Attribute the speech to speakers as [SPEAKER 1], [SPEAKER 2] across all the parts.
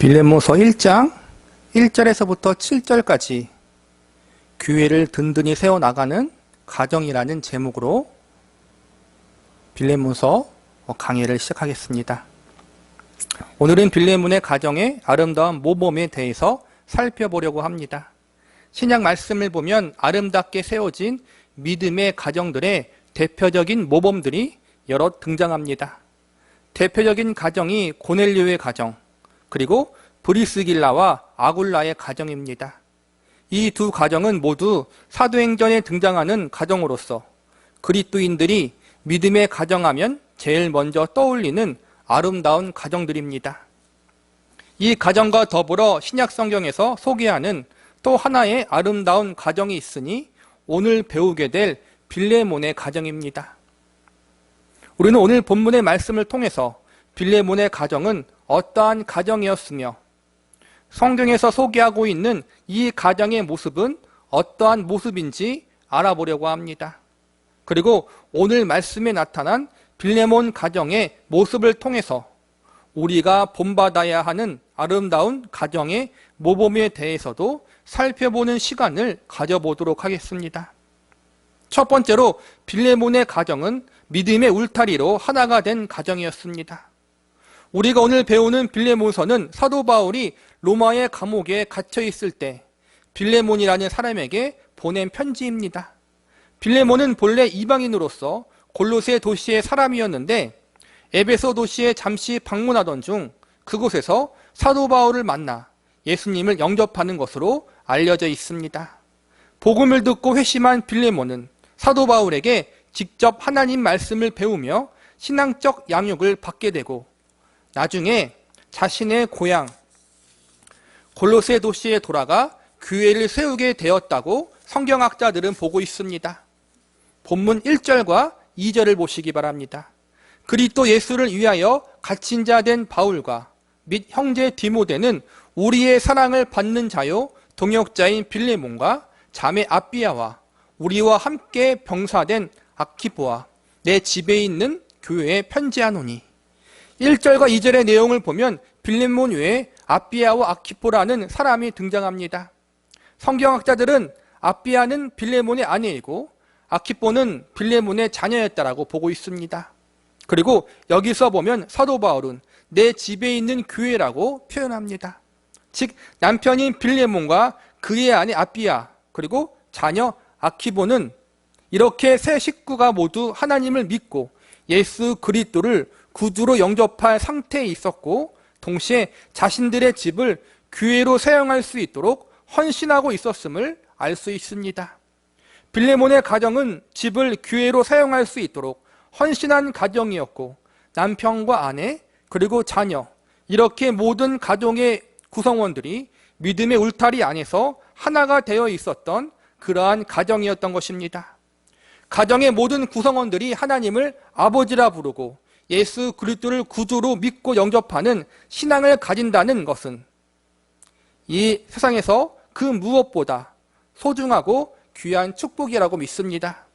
[SPEAKER 1] 빌레모서 1장 1절에서부터 7절까지 교회를 든든히 세워나가는 가정이라는 제목으로 빌레모서 강의를 시작하겠습니다. 오늘은 빌레몬의 가정의 아름다운 모범에 대해서 살펴보려고 합니다. 신약 말씀을 보면 아름답게 세워진 믿음의 가정들의 대표적인 모범들이 여럿 등장합니다. 대표적인 가정이 고넬료의 가정, 그리고 브리스길라와 아굴라의 가정입니다. 이 두 가정은 모두 사도행전에 등장하는 가정으로서 그리스도인들이 믿음의 가정하면 제일 먼저 떠올리는 아름다운 가정들입니다. 이 가정과 더불어 신약 성경에서 소개하는 또 하나의 아름다운 가정이 있으니 오늘 배우게 될 빌레몬의 가정입니다. 우리는 오늘 본문의 말씀을 통해서 빌레몬의 가정은 어떠한 가정이었으며 성경에서 소개하고 있는 이 가정의 모습은 어떠한 모습인지 알아보려고 합니다. 그리고 오늘 말씀에 나타난 빌레몬 가정의 모습을 통해서 우리가 본받아야 하는 아름다운 가정의 모범에 대해서도 살펴보는 시간을 가져보도록 하겠습니다. 첫 번째로 빌레몬의 가정은 믿음의 울타리로 하나가 된 가정이었습니다. 우리가 오늘 배우는 빌레몬서는 사도 바울이 로마의 감옥에 갇혀 있을 때 빌레몬이라는 사람에게 보낸 편지입니다. 빌레몬은 본래 이방인으로서 골로새 도시의 사람이었는데 에베소 도시에 잠시 방문하던 중 그곳에서 사도 바울을 만나 예수님을 영접하는 것으로 알려져 있습니다. 복음을 듣고 회심한 빌레몬은 사도 바울에게 직접 하나님 말씀을 배우며 신앙적 양육을 받게 되고 나중에 자신의 고향 골로새 도시에 돌아가 교회를 세우게 되었다고 성경학자들은 보고 있습니다. 본문 1절과 2절을 보시기 바랍니다. 그리스도 예수를 위하여 갇힌 자 된 바울과 및 형제 디모데는 우리의 사랑을 받는 자요 동역자인 빌레몬과 자매 아비아와 우리와 함께 병사된 아키포와 내 집에 있는 교회에 편지하노니. 1절과 2절의 내용을 보면 빌레몬 외에 아비아와 아키포라는 사람이 등장합니다. 성경학자들은 아비아는 빌레몬의 아내이고 아키포는 빌레몬의 자녀였다라고 보고 있습니다. 그리고 여기서 보면 사도 바울은 내 집에 있는 교회라고 표현합니다. 즉 남편인 빌레몬과 그의 아내 아비아 그리고 자녀 아키포는 이렇게 세 식구가 모두 하나님을 믿고 예수 그리스도를 구주로 영접할 상태에 있었고 동시에 자신들의 집을 교회로 사용할 수 있도록 헌신하고 있었음을 알 수 있습니다. 빌레몬의 가정은 집을 교회로 사용할 수 있도록 헌신한 가정이었고 남편과 아내 그리고 자녀 이렇게 모든 가정의 구성원들이 믿음의 울타리 안에서 하나가 되어 있었던 그러한 가정이었던 것입니다. 가정의 모든 구성원들이 하나님을 아버지라 부르고 예수 그리스도를 구주로 믿고 영접하는 신앙을 가진다는 것은 이 세상에서 그 무엇보다 소중하고 귀한 축복이라고 믿습니다.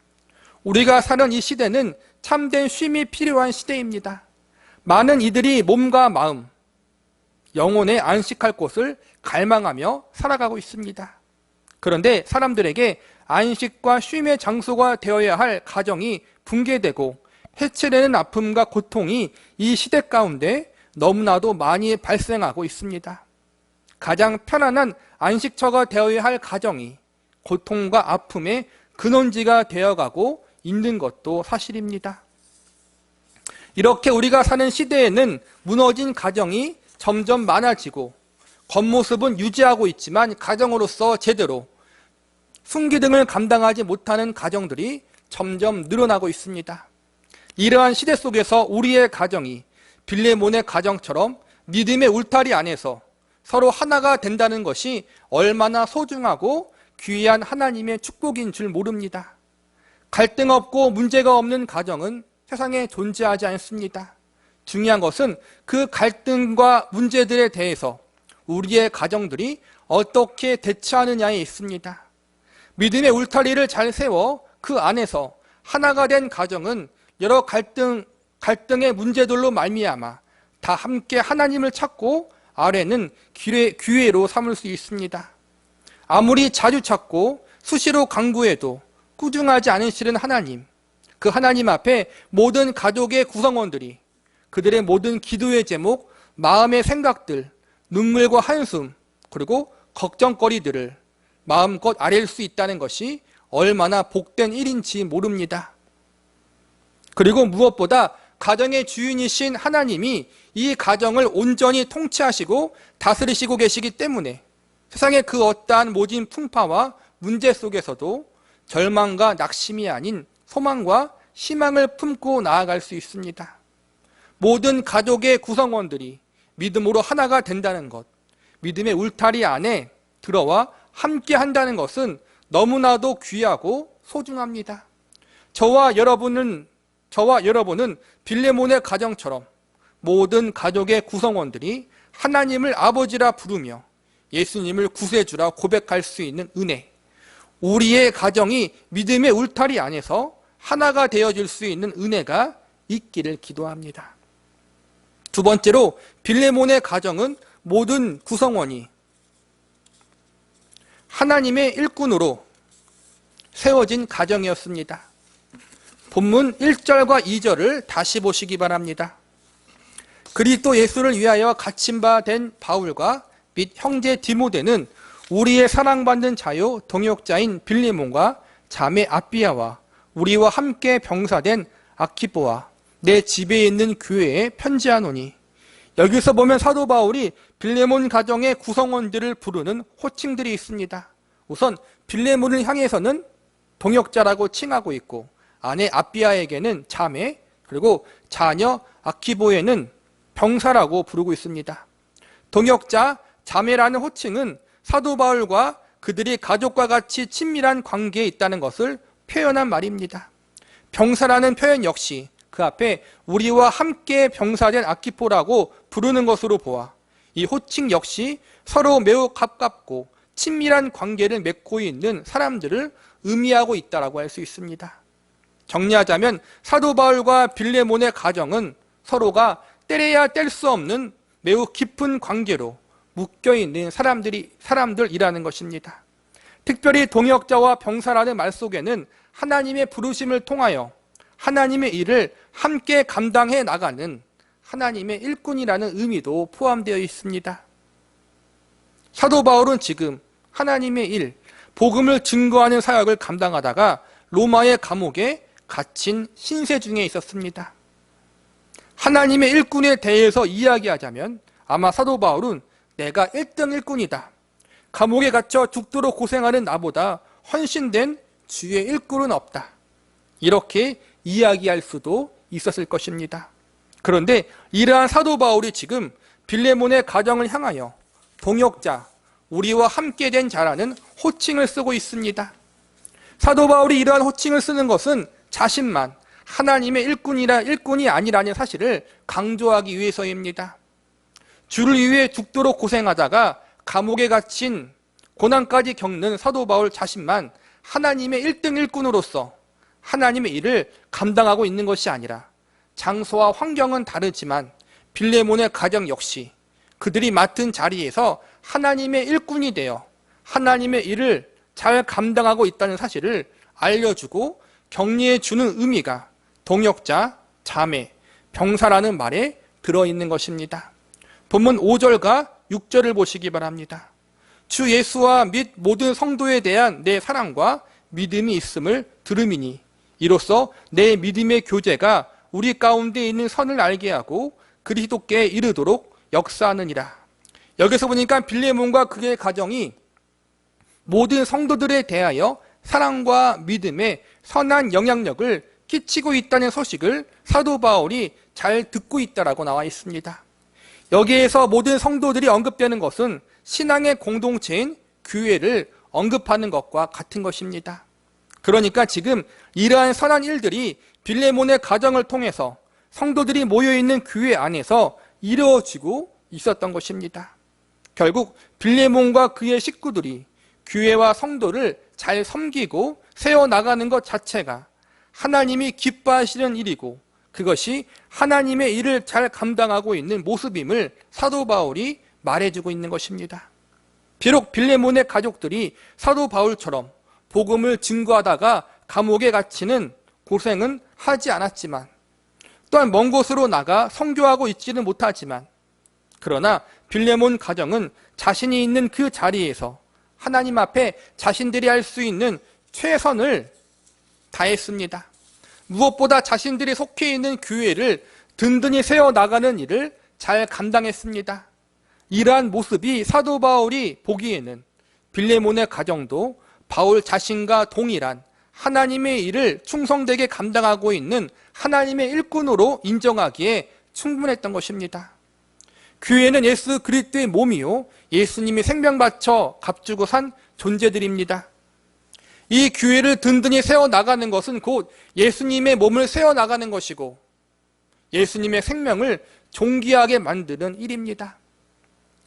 [SPEAKER 1] 우리가 사는 이 시대는 참된 쉼이 필요한 시대입니다. 많은 이들이 몸과 마음, 영혼에 안식할 곳을 갈망하며 살아가고 있습니다. 그런데 사람들에게 안식과 쉼의 장소가 되어야 할 가정이 붕괴되고 해체되는 아픔과 고통이 이 시대 가운데 너무나도 많이 발생하고 있습니다. 가장 편안한 안식처가 되어야 할 가정이 고통과 아픔의 근원지가 되어가고 있는 것도 사실입니다. 이렇게 우리가 사는 시대에는 무너진 가정이 점점 많아지고 겉모습은 유지하고 있지만 가정으로서 제대로 순기능을 감당하지 못하는 가정들이 점점 늘어나고 있습니다. 이러한 시대 속에서 우리의 가정이 빌레몬의 가정처럼 믿음의 울타리 안에서 서로 하나가 된다는 것이 얼마나 소중하고 귀한 하나님의 축복인 줄 모릅니다. 갈등 없고 문제가 없는 가정은 세상에 존재하지 않습니다. 중요한 것은 그 갈등과 문제들에 대해서 우리의 가정들이 어떻게 대처하느냐에 있습니다. 믿음의 울타리를 잘 세워 그 안에서 하나가 된 가정은 여러 갈등의 문제들로 말미암아 다 함께 하나님을 찾고 아래는 기회로 삼을 수 있습니다. 아무리 자주 찾고 수시로 간구해도 꾸중하지 않으시는 하나님, 그 하나님 앞에 모든 가족의 구성원들이 그들의 모든 기도의 제목, 마음의 생각들, 눈물과 한숨, 그리고 걱정거리들을 마음껏 아뢰일 수 있다는 것이 얼마나 복된 일인지 모릅니다. 그리고 무엇보다 가정의 주인이신 하나님이 이 가정을 온전히 통치하시고 다스리시고 계시기 때문에 세상의 그 어떠한 모진 풍파와 문제 속에서도 절망과 낙심이 아닌 소망과 희망을 품고 나아갈 수 있습니다. 모든 가족의 구성원들이 믿음으로 하나가 된다는 것, 믿음의 울타리 안에 들어와 함께 한다는 것은 너무나도 귀하고 소중합니다. 저와 여러분은 빌레몬의 가정처럼 모든 가족의 구성원들이 하나님을 아버지라 부르며 예수님을 구세주라 고백할 수 있는 은혜, 우리의 가정이 믿음의 울타리 안에서 하나가 되어질 수 있는 은혜가 있기를 기도합니다. 두 번째로 빌레몬의 가정은 모든 구성원이 하나님의 일꾼으로 세워진 가정이었습니다. 본문 1절과 2절을 다시 보시기 바랍니다. 그리스도 예수를 위하여 갇힌 바 된 바울과 및 형제 디모데는 우리의 사랑받는 자요 동역자인 빌레몬과 자매 아비아와 우리와 함께 병사된 아키포와 내 집에 있는 교회에 편지하노니. 여기서 보면 사도 바울이 빌레몬 가정의 구성원들을 부르는 호칭들이 있습니다. 우선 빌레몬을 향해서는 동역자라고 칭하고 있고, 아내 아비아에게는 자매, 그리고 자녀 아키보에는 병사라고 부르고 있습니다. 동역자, 자매라는 호칭은 사도 바울과 그들이 가족과 같이 친밀한 관계에 있다는 것을 표현한 말입니다. 병사라는 표현 역시 그 앞에 우리와 함께 병사된 아키포라고 부르는 것으로 보아 이 호칭 역시 서로 매우 가깝고 친밀한 관계를 맺고 있는 사람들을 의미하고 있다고 할 수 있습니다. 정리하자면 사도 바울과 빌레몬의 가정은 서로가 떼려야 뗄 수 없는 매우 깊은 관계로 묶여있는 사람들이라는 것입니다. 특별히 동역자와 병사라는 말 속에는 하나님의 부르심을 통하여 하나님의 일을 함께 감당해 나가는 하나님의 일꾼이라는 의미도 포함되어 있습니다. 사도 바울은 지금 하나님의 일, 복음을 증거하는 사역을 감당하다가 로마의 감옥에 갇힌 신세 중에 있었습니다. 하나님의 일꾼에 대해서 이야기하자면 아마 사도 바울은 내가 1등 일꾼이다, 감옥에 갇혀 죽도록 고생하는 나보다 헌신된 주의 일꾼은 없다, 이렇게 이야기할 수도 있었을 것입니다. 그런데 이러한 사도 바울이 지금 빌레몬의 가정을 향하여 동역자, 우리와 함께 된 자라는 호칭을 쓰고 있습니다. 사도 바울이 이러한 호칭을 쓰는 것은 자신만 하나님의 일꾼이 아니라는 사실을 강조하기 위해서입니다. 주를 위해 죽도록 고생하다가 감옥에 갇힌 고난까지 겪는 사도 바울 자신만 하나님의 1등 일꾼으로서 하나님의 일을 감당하고 있는 것이 아니라 장소와 환경은 다르지만 빌레몬의 가정 역시 그들이 맡은 자리에서 하나님의 일꾼이 되어 하나님의 일을 잘 감당하고 있다는 사실을 알려주고 격려해 주는 의미가 동역자, 자매, 병사라는 말에 들어있는 것입니다. 본문 5절과 6절을 보시기 바랍니다. 주 예수와 및 모든 성도에 대한 내 사랑과 믿음이 있음을 들음이니 이로써 내 믿음의 교제가 우리 가운데 있는 선을 알게 하고 그리스도께 이르도록 역사하느니라. 여기서 보니까 빌레몬과 그의 가정이 모든 성도들에 대하여 사랑과 믿음의 선한 영향력을 끼치고 있다는 소식을 사도 바울이 잘 듣고 있다라고 나와 있습니다. 여기에서 모든 성도들이 언급되는 것은 신앙의 공동체인 교회를 언급하는 것과 같은 것입니다. 그러니까 지금 이러한 선한 일들이 빌레몬의 가정을 통해서 성도들이 모여있는 교회 안에서 이루어지고 있었던 것입니다. 결국 빌레몬과 그의 식구들이 교회와 성도를 잘 섬기고 세워나가는 것 자체가 하나님이 기뻐하시는 일이고 그것이 하나님의 일을 잘 감당하고 있는 모습임을 사도 바울이 말해주고 있는 것입니다. 비록 빌레몬의 가족들이 사도 바울처럼 복음을 증거하다가 감옥에 갇히는 고생은 하지 않았지만, 또한 먼 곳으로 나가 선교하고 있지는 못하지만, 그러나 빌레몬 가정은 자신이 있는 그 자리에서 하나님 앞에 자신들이 할 수 있는 최선을 다했습니다. 무엇보다 자신들이 속해 있는 교회를 든든히 세워나가는 일을 잘 감당했습니다. 이러한 모습이 사도 바울이 보기에는 빌레몬의 가정도 바울 자신과 동일한 하나님의 일을 충성되게 감당하고 있는 하나님의 일꾼으로 인정하기에 충분했던 것입니다. 교회는 예수 그리스도의 몸이요 예수님이 생명 바쳐 값주고 산 존재들입니다. 이 교회를 든든히 세워나가는 것은 곧 예수님의 몸을 세워나가는 것이고 예수님의 생명을 존귀하게 만드는 일입니다.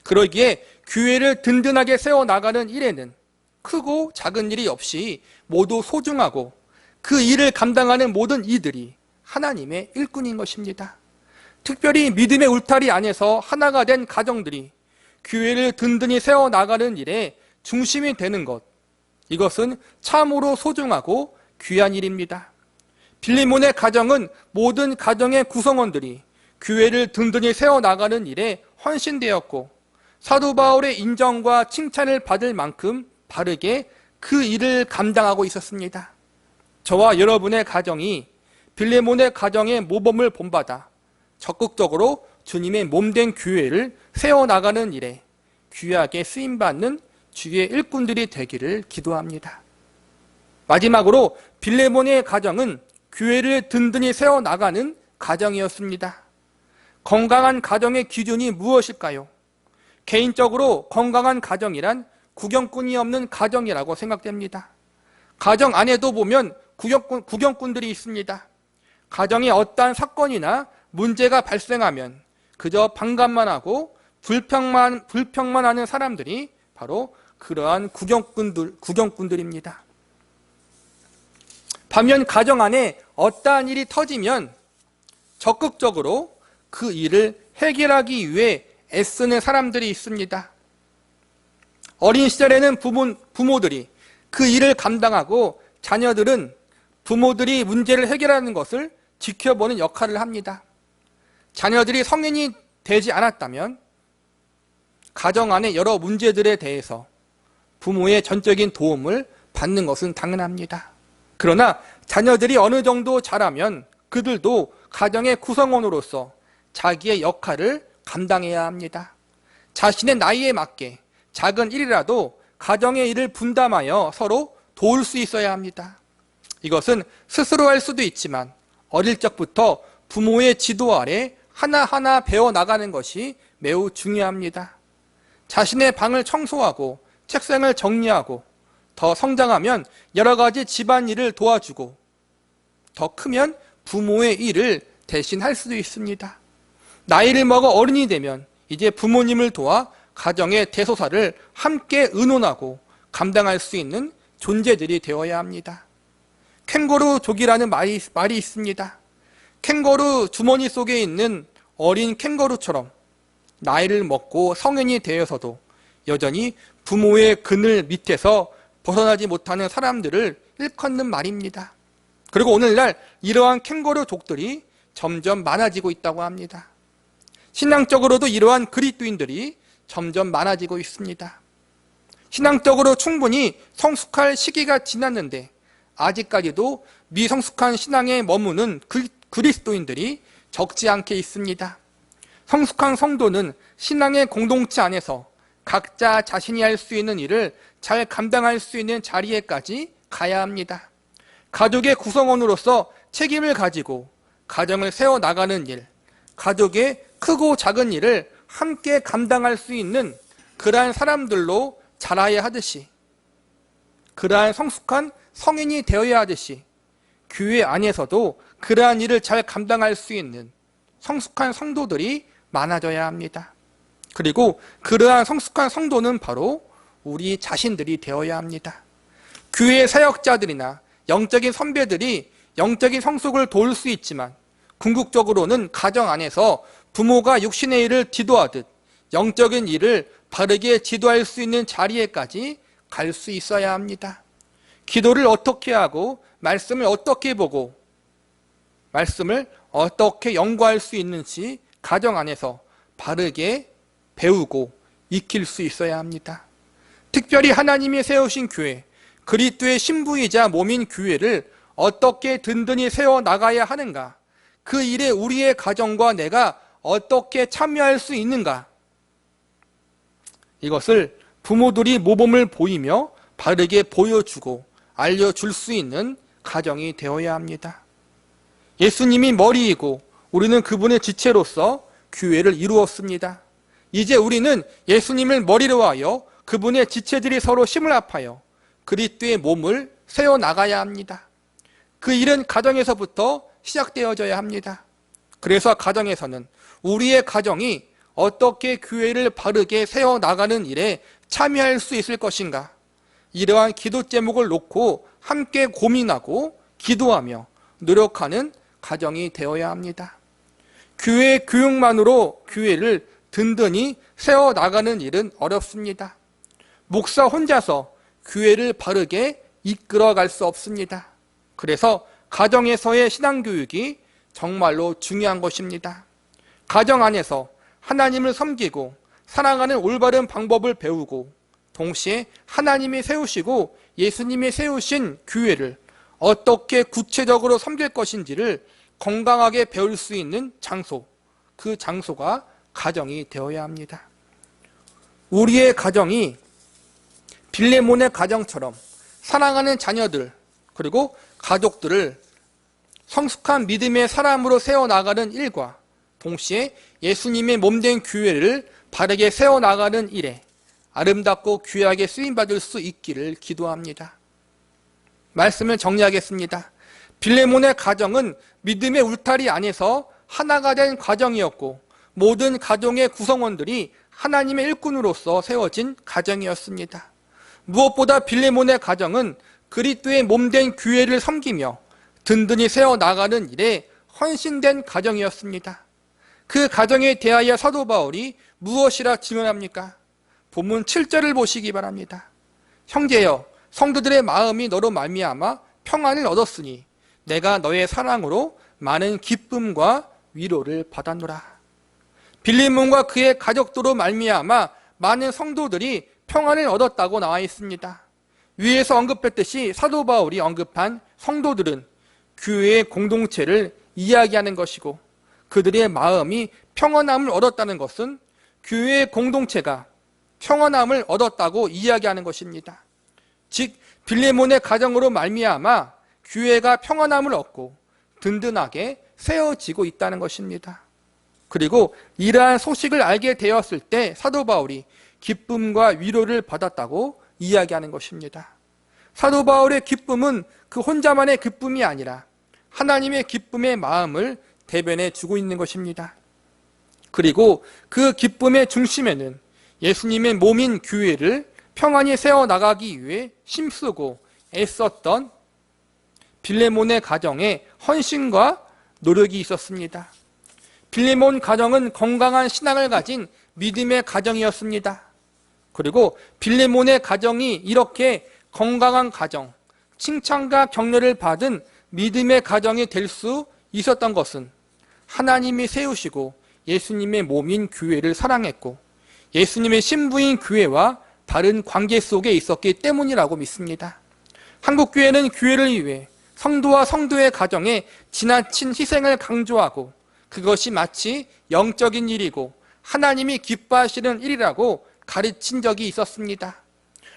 [SPEAKER 1] 그러기에 교회를 든든하게 세워나가는 일에는 크고 작은 일이 없이 모두 소중하고 그 일을 감당하는 모든 이들이 하나님의 일꾼인 것입니다. 특별히 믿음의 울타리 안에서 하나가 된 가정들이 교회를 든든히 세워나가는 일에 중심이 되는 것, 이것은 참으로 소중하고 귀한 일입니다. 빌레몬의 가정은 모든 가정의 구성원들이 교회를 든든히 세워나가는 일에 헌신되었고 사도 바울의 인정과 칭찬을 받을 만큼 바르게 그 일을 감당하고 있었습니다. 저와 여러분의 가정이 빌레몬의 가정의 모범을 본받아 적극적으로 주님의 몸된 교회를 세워나가는 일에 귀하게 쓰임받는 주의 일꾼들이 되기를 기도합니다. 마지막으로 빌레몬의 가정은 교회를 든든히 세워나가는 가정이었습니다. 건강한 가정의 기준이 무엇일까요? 개인적으로 건강한 가정이란 구경꾼이 없는 가정이라고 생각됩니다. 가정 안에도 보면 구경꾼들이 있습니다. 가정에 어떠한 사건이나 문제가 발생하면 그저 반감만 하고 불평만 하는 사람들이 바로 그러한 구경꾼들입니다. 반면 가정 안에 어떠한 일이 터지면 적극적으로 그 일을 해결하기 위해 애쓰는 사람들이 있습니다. 어린 시절에는 부모들이 그 일을 감당하고 자녀들은 부모들이 문제를 해결하는 것을 지켜보는 역할을 합니다. 자녀들이 성인이 되지 않았다면 가정 안의 여러 문제들에 대해서 부모의 전적인 도움을 받는 것은 당연합니다. 그러나 자녀들이 어느 정도 자라면 그들도 가정의 구성원으로서 자기의 역할을 감당해야 합니다. 자신의 나이에 맞게 작은 일이라도 가정의 일을 분담하여 서로 도울 수 있어야 합니다. 이것은 스스로 할 수도 있지만 어릴 적부터 부모의 지도 아래 하나하나 배워나가는 것이 매우 중요합니다. 자신의 방을 청소하고 책상을 정리하고 더 성장하면 여러 가지 집안일을 도와주고 더 크면 부모의 일을 대신 할 수도 있습니다. 나이를 먹어 어른이 되면 이제 부모님을 도와 가정의 대소사를 함께 의논하고 감당할 수 있는 존재들이 되어야 합니다. 캥거루족이라는 말이 있습니다. 캥거루 주머니 속에 있는 어린 캥거루처럼 나이를 먹고 성인이 되어서도 여전히 부모의 그늘 밑에서 벗어나지 못하는 사람들을 일컫는 말입니다. 그리고 오늘날 이러한 캥거루족들이 점점 많아지고 있다고 합니다. 신앙적으로도 이러한 그리스도인들이 점점 많아지고 있습니다. 신앙적으로 충분히 성숙할 시기가 지났는데 아직까지도 미성숙한 신앙에 머무는 그리스도인들이 적지 않게 있습니다. 성숙한 성도는 신앙의 공동체 안에서 각자 자신이 할 수 있는 일을 잘 감당할 수 있는 자리에까지 가야 합니다. 가족의 구성원으로서 책임을 가지고 가정을 세워나가는 일, 가족의 크고 작은 일을 함께 감당할 수 있는 그러한 사람들로 자라야 하듯이, 그러한 성숙한 성인이 되어야 하듯이 교회 안에서도 그러한 일을 잘 감당할 수 있는 성숙한 성도들이 많아져야 합니다. 그리고 그러한 성숙한 성도는 바로 우리 자신들이 되어야 합니다. 교회 사역자들이나 영적인 선배들이 영적인 성숙을 도울 수 있지만 궁극적으로는 가정 안에서 부모가 육신의 일을 지도하듯 영적인 일을 바르게 지도할 수 있는 자리에까지 갈 수 있어야 합니다. 기도를 어떻게 하고 말씀을 어떻게 보고 말씀을 어떻게 연구할 수 있는지 가정 안에서 바르게 배우고 익힐 수 있어야 합니다. 특별히 하나님이 세우신 교회, 그리스도의 신부이자 몸인 교회를 어떻게 든든히 세워나가야 하는가, 그 일에 우리의 가정과 내가 어떻게 참여할 수 있는가, 이것을 부모들이 모범을 보이며 바르게 보여주고 알려줄 수 있는 가정이 되어야 합니다. 예수님이 머리이고 우리는 그분의 지체로서 교회를 이루었습니다. 이제 우리는 예수님을 머리로 하여 그분의 지체들이 서로 힘을 합하여 그리스도의 몸을 세워나가야 합니다. 그 일은 가정에서부터 시작되어져야 합니다. 그래서 가정에서는 우리의 가정이 어떻게 교회를 바르게 세워나가는 일에 참여할 수 있을 것인가, 이러한 기도 제목을 놓고 함께 고민하고 기도하며 노력하는 가정이 되어야 합니다. 교회 교육만으로 교회를 든든히 세워나가는 일은 어렵습니다. 목사 혼자서 교회를 바르게 이끌어갈 수 없습니다. 그래서 가정에서의 신앙교육이 정말로 중요한 것입니다. 가정 안에서 하나님을 섬기고 살아가는 올바른 방법을 배우고 동시에 하나님이 세우시고 예수님이 세우신 교회를 어떻게 구체적으로 섬길 것인지를 건강하게 배울 수 있는 장소, 그 장소가 가정이 되어야 합니다. 우리의 가정이 빌레몬의 가정처럼 사랑하는 자녀들 그리고 가족들을 성숙한 믿음의 사람으로 세워나가는 일과 동시에 예수님의 몸된 교회를 바르게 세워나가는 일에 아름답고 귀하게 쓰임받을 수 있기를 기도합니다. 말씀을 정리하겠습니다. 빌레몬의 가정은 믿음의 울타리 안에서 하나가 된 가정이었고 모든 가정의 구성원들이 하나님의 일꾼으로서 세워진 가정이었습니다. 무엇보다 빌레몬의 가정은 그리스도의 몸된 교회를 섬기며 든든히 세워나가는 일에 헌신된 가정이었습니다. 그 가정에 대하여 사도 바울이 무엇이라 증언합니까? 본문 7절을 보시기 바랍니다. 형제여, 성도들의 마음이 너로 말미암아 평안을 얻었으니 내가 너의 사랑으로 많은 기쁨과 위로를 받았노라. 빌레몬과 그의 가족들로 말미암아 많은 성도들이 평안을 얻었다고 나와 있습니다. 위에서 언급했듯이 사도 바울이 언급한 성도들은 교회의 공동체를 이야기하는 것이고 그들의 마음이 평안함을 얻었다는 것은 교회의 공동체가 평안함을 얻었다고 이야기하는 것입니다. 즉 빌레몬의 가정으로 말미암아 교회가 평안함을 얻고 든든하게 세워지고 있다는 것입니다. 그리고 이러한 소식을 알게 되었을 때 사도 바울이 기쁨과 위로를 받았다고 이야기하는 것입니다. 사도 바울의 기쁨은 그 혼자만의 기쁨이 아니라 하나님의 기쁨의 마음을 대변해 주고 있는 것입니다. 그리고 그 기쁨의 중심에는 예수님의 몸인 교회를 평안히 세워나가기 위해 힘쓰고 애썼던 빌레몬의 가정에 헌신과 노력이 있었습니다. 빌레몬 가정은 건강한 신앙을 가진 믿음의 가정이었습니다. 그리고 빌레몬의 가정이 이렇게 건강한 가정, 칭찬과 격려를 받은 믿음의 가정이 될 수 있었던 것은 하나님이 세우시고 예수님의 몸인 교회를 사랑했고 예수님의 신부인 교회와 바른 관계 속에 있었기 때문이라고 믿습니다. 한국교회는 교회를 위해 성도와 성도의 가정에 지나친 희생을 강조하고 그것이 마치 영적인 일이고 하나님이 기뻐하시는 일이라고 가르친 적이 있었습니다.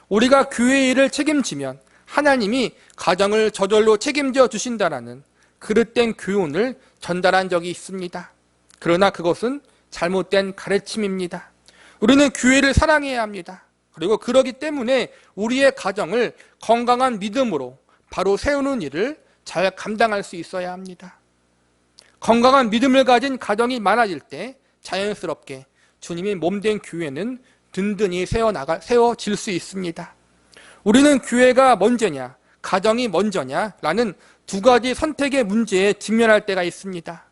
[SPEAKER 1] 우리가 교회 일을 책임지면 하나님이 가정을 저절로 책임져 주신다라는 그릇된 교훈을 전달한 적이 있습니다. 그러나 그것은 잘못된 가르침입니다. 우리는 교회를 사랑해야 합니다. 그리고 그러기 때문에 우리의 가정을 건강한 믿음으로 바로 세우는 일을 잘 감당할 수 있어야 합니다. 건강한 믿음을 가진 가정이 많아질 때 자연스럽게 주님의 몸된 교회는 든든히 세워질 수 있습니다. 우리는 교회가 먼저냐, 가정이 먼저냐라는 두 가지 선택의 문제에 직면할 때가 있습니다.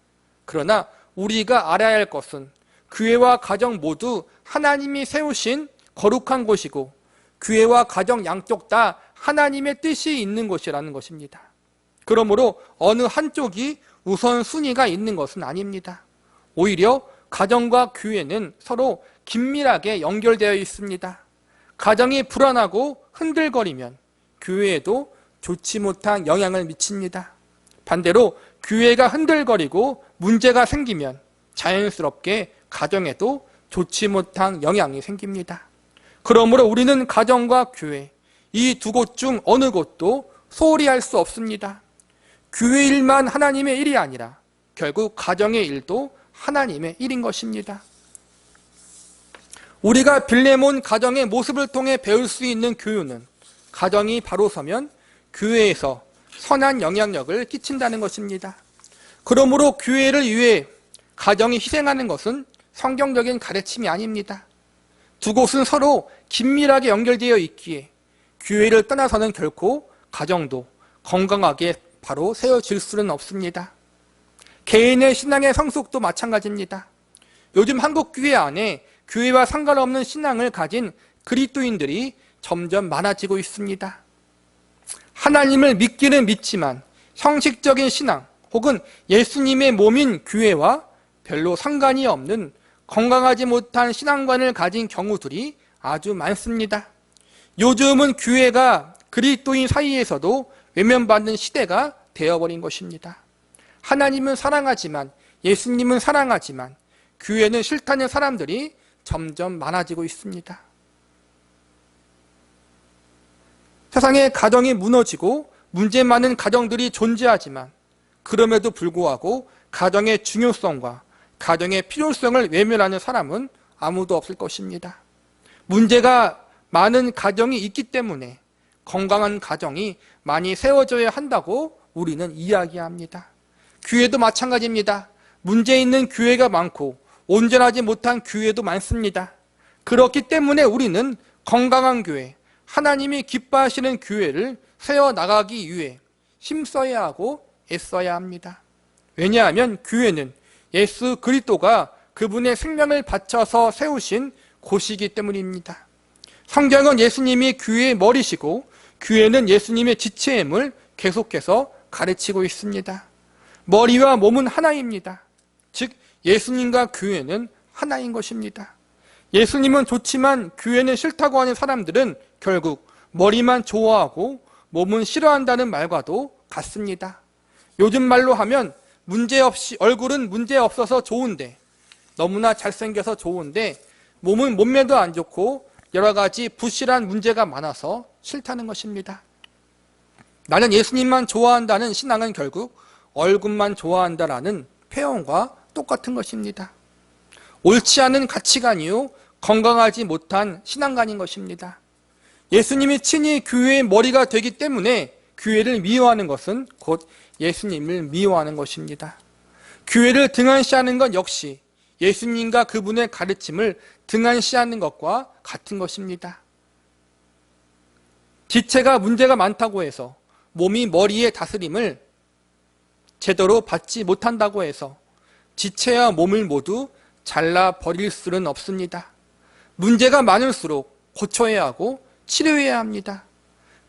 [SPEAKER 1] 그러나 우리가 알아야 할 것은 교회와 가정 모두 하나님이 세우신 거룩한 곳이고 교회와 가정 양쪽 다 하나님의 뜻이 있는 곳이라는 것입니다. 그러므로 어느 한쪽이 우선순위가 있는 것은 아닙니다. 오히려 가정과 교회는 서로 긴밀하게 연결되어 있습니다. 가정이 불안하고 흔들거리면 교회에도 좋지 못한 영향을 미칩니다. 반대로 교회가 흔들거리고 문제가 생기면 자연스럽게 가정에도 좋지 못한 영향이 생깁니다. 그러므로 우리는 가정과 교회, 이 두 곳 중 어느 곳도 소홀히 할 수 없습니다. 교회 일만 하나님의 일이 아니라 결국 가정의 일도 하나님의 일인 것입니다. 우리가 빌레몬 가정의 모습을 통해 배울 수 있는 교훈은 가정이 바로 서면 교회에서 선한 영향력을 끼친다는 것입니다. 그러므로 교회를 위해 가정이 희생하는 것은 성경적인 가르침이 아닙니다. 두 곳은 서로 긴밀하게 연결되어 있기에 교회를 떠나서는 결코 가정도 건강하게 바로 세워질 수는 없습니다. 개인의 신앙의 성숙도 마찬가지입니다. 요즘 한국 교회 안에 교회와 상관없는 신앙을 가진 그리스도인들이 점점 많아지고 있습니다. 하나님을 믿기는 믿지만 형식적인 신앙 혹은 예수님의 몸인 교회와 별로 상관이 없는 건강하지 못한 신앙관을 가진 경우들이 아주 많습니다. 요즘은 교회가 그리스도인 사이에서도 외면받는 시대가 되어버린 것입니다. 하나님은 사랑하지만 예수님은 사랑하지만 교회는 싫다는 사람들이 점점 많아지고 있습니다. 세상에 가정이 무너지고 문제 많은 가정들이 존재하지만 그럼에도 불구하고 가정의 중요성과 가정의 필요성을 외면하는 사람은 아무도 없을 것입니다. 문제가 많은 가정이 있기 때문에 건강한 가정이 많이 세워져야 한다고 우리는 이야기합니다. 교회도 마찬가지입니다. 문제 있는 교회가 많고 온전하지 못한 교회도 많습니다. 그렇기 때문에 우리는 건강한 교회, 하나님이 기뻐하시는 교회를 세워나가기 위해 힘써야 하고 애써야 합니다. 왜냐하면 교회는 예수 그리스도가 그분의 생명을 바쳐서 세우신 곳이기 때문입니다. 성경은 예수님이 교회의 머리시고 교회는 예수님의 지체임을 계속해서 가르치고 있습니다. 머리와 몸은 하나입니다. 즉 예수님과 교회는 하나인 것입니다. 예수님은 좋지만 교회는 싫다고 하는 사람들은 결국 머리만 좋아하고 몸은 싫어한다는 말과도 같습니다. 요즘 말로 하면 문제없이 얼굴은 문제 없어서 좋은데 너무나 잘생겨서 좋은데 몸은 몸매도 안 좋고 여러 가지 부실한 문제가 많아서 싫다는 것입니다. 나는 예수님만 좋아한다는 신앙은 결국 얼굴만 좋아한다라는 표현과 똑같은 것입니다. 옳지 않은 가치관이요 건강하지 못한 신앙관인 것입니다. 예수님이 친히 교회의 머리가 되기 때문에 교회를 미워하는 것은 곧 예수님을 미워하는 것입니다. 교회를 등한시하는 것 역시 예수님과 그분의 가르침을 등한시하는 것과 같은 것입니다. 지체가 문제가 많다고 해서 몸이 머리의 다스림을 제대로 받지 못한다고 해서 지체와 몸을 모두 잘라버릴 수는 없습니다. 문제가 많을수록 고쳐야 하고 치료해야 합니다.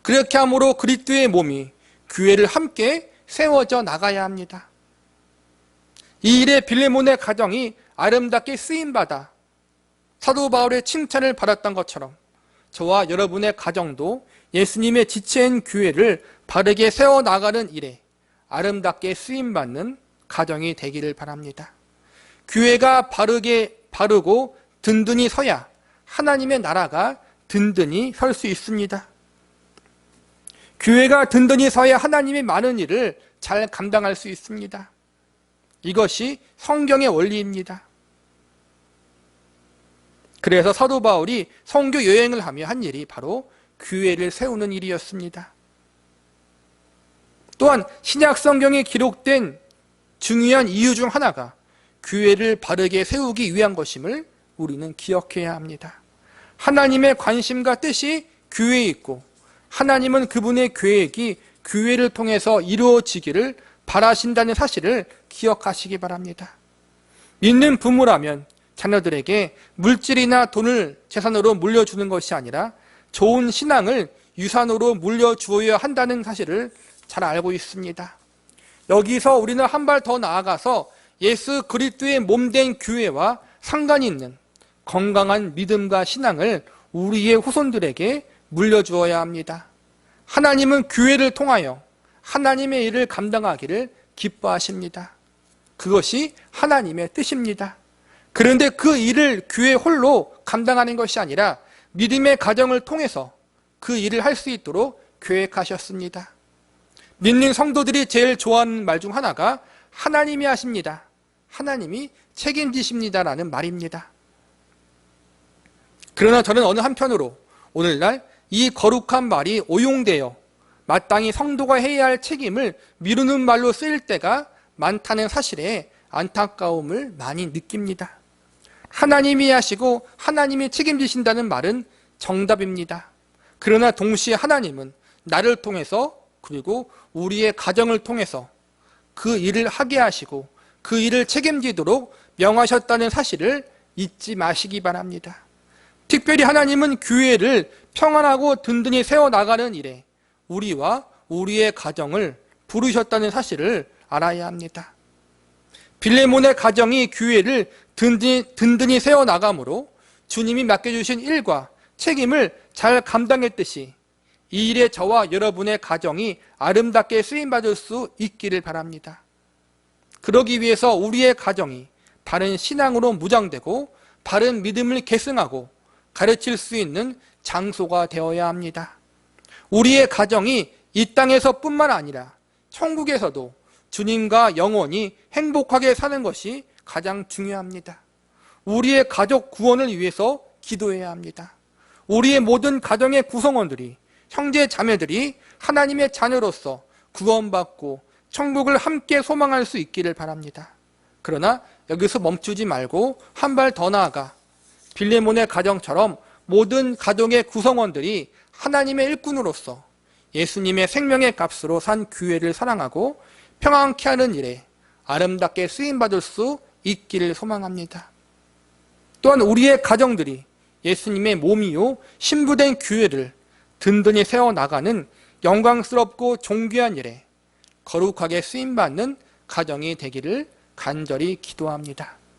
[SPEAKER 1] 그렇게 함으로 그리스도의 몸이 교회를 함께 세워져 나가야 합니다. 이 일에 빌레몬의 가정이 아름답게 쓰임받아 사도 바울의 칭찬을 받았던 것처럼 저와 여러분의 가정도 예수님의 지체인 교회를 바르게 세워나가는 일에 아름답게 쓰임받는 가정이 되기를 바랍니다. 교회가 바르고 든든히 서야 하나님의 나라가 든든히 설 수 있습니다. 교회가 든든히 서야 하나님의 많은 일을 잘 감당할 수 있습니다. 이것이 성경의 원리입니다. 그래서 사도 바울이 선교 여행을 하며 한 일이 바로 교회를 세우는 일이었습니다. 또한 신약 성경에 기록된 중요한 이유 중 하나가 교회를 바르게 세우기 위한 것임을 우리는 기억해야 합니다. 하나님의 관심과 뜻이 교회에 있고 하나님은 그분의 계획이 교회를 통해서 이루어지기를 바라신다는 사실을 기억하시기 바랍니다. 믿는 부모라면 자녀들에게 물질이나 돈을 재산으로 물려주는 것이 아니라 좋은 신앙을 유산으로 물려주어야 한다는 사실을 잘 알고 있습니다. 여기서 우리는 한 발 더 나아가서 예수 그리스도의 몸된 교회와 상관이 있는 건강한 믿음과 신앙을 우리의 후손들에게 물려주어야 합니다. 하나님은 교회를 통하여 하나님의 일을 감당하기를 기뻐하십니다. 그것이 하나님의 뜻입니다. 그런데 그 일을 교회 홀로 감당하는 것이 아니라 믿음의 가정을 통해서 그 일을 할 수 있도록 계획하셨습니다. 믿는 성도들이 제일 좋아하는 말 중 하나가 하나님이 하십니다. 하나님이 책임지십니다라는 말입니다. 그러나 저는 어느 한편으로 오늘날 이 거룩한 말이 오용되어 마땅히 성도가 해야 할 책임을 미루는 말로 쓰일 때가 많다는 사실에 안타까움을 많이 느낍니다. 하나님이 하시고 하나님이 책임지신다는 말은 정답입니다. 그러나 동시에 하나님은 나를 통해서 그리고 우리의 가정을 통해서 그 일을 하게 하시고 그 일을 책임지도록 명하셨다는 사실을 잊지 마시기 바랍니다. 특별히 하나님은 교회를 평안하고 든든히 세워나가는 일에 우리와 우리의 가정을 부르셨다는 사실을 알아야 합니다. 빌레몬의 가정이 교회를 든든히 세워나가므로 주님이 맡겨주신 일과 책임을 잘 감당했듯이 이 일에 저와 여러분의 가정이 아름답게 쓰임받을 수 있기를 바랍니다. 그러기 위해서 우리의 가정이 바른 신앙으로 무장되고 바른 믿음을 계승하고 가르칠 수 있는 장소가 되어야 합니다. 우리의 가정이 이 땅에서 뿐만 아니라 천국에서도 주님과 영원히 행복하게 사는 것이 가장 중요합니다. 우리의 가족 구원을 위해서 기도해야 합니다. 우리의 모든 가정의 구성원들이 형제 자매들이 하나님의 자녀로서 구원받고 천국을 함께 소망할 수 있기를 바랍니다. 그러나 여기서 멈추지 말고 한 발 더 나아가 빌레몬의 가정처럼 모든 가정의 구성원들이 하나님의 일꾼으로서 예수님의 생명의 값으로 산 교회를 사랑하고 평안케 하는 일에 아름답게 쓰임받을 수 있기를 소망합니다. 또한 우리의 가정들이 예수님의 몸이요 신부된 교회를 든든히 세워나가는 영광스럽고 존귀한 일에 거룩하게 쓰임받는 가정이 되기를 간절히 기도합니다.